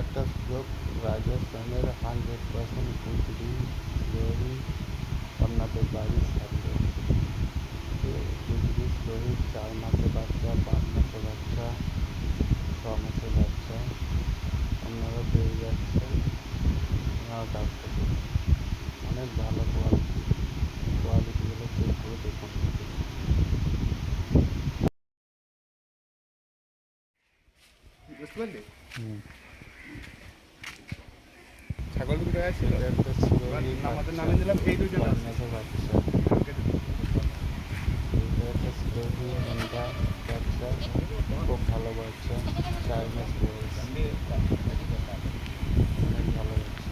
একটা সুযোগ রাজস্থানের 100% গুজরি লোহি আপনাদের বাড়ির সামনে গুজরি লোহি 4 মাসের বাচ্চা 5 মাসের বাচ্চা 6 মাসের বাচ্চা আপনারা পেয়ে যাচ্ছেন আমার কাছ থেকে অনেক ভালো কোয়ালিটিগুলো চেক করে দেখুন। বুঝতে পারলি? ছাগল দুটো আছে এটা একটা সিরোহি আমাদের নামে দিলাম এই দুজন 5 মাসের বাচ্চা। এটা একটা সিরোহি হন্ডা বাচ্চা, খুব ভালো বাচ্চা, 4 মাস বয়স, অনেক ভালো বাচ্চা।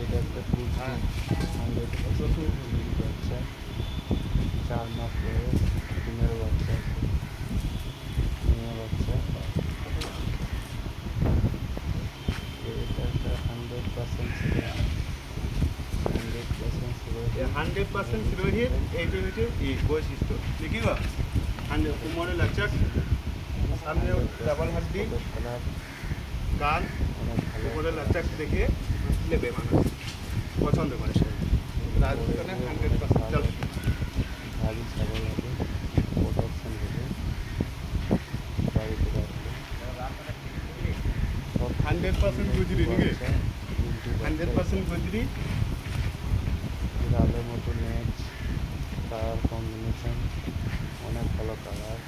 এটা একটা গুজরি 100% গুজরি বাচ্চা, 4 মাস বয়স, ডিমের বাচ্চা আছে, মেয়ে বাচ্চা। এটা একটা 100% সিরোহি, 100% সিরোহি। 100% সিরোহির এইটা হচ্ছে বৈশিষ্ট্য দেখি বা 100 কোমরে লাচক সামনে ডাবল হাড্ডি কালার কান অনেক ভালো। কোমরে লাচক দেখে নেবে মানুষ পছন্দ করে সবাই। রাজস্থানে 100% চল ভারী ছাগল হবে, প্রোডাকশন হবে, বাড়িতে রাখলে 100% গুজরি নাকি 100% গুজরি লালের মতো নেচ, কালার কম্বিনেশন অনেক ভালো কালার।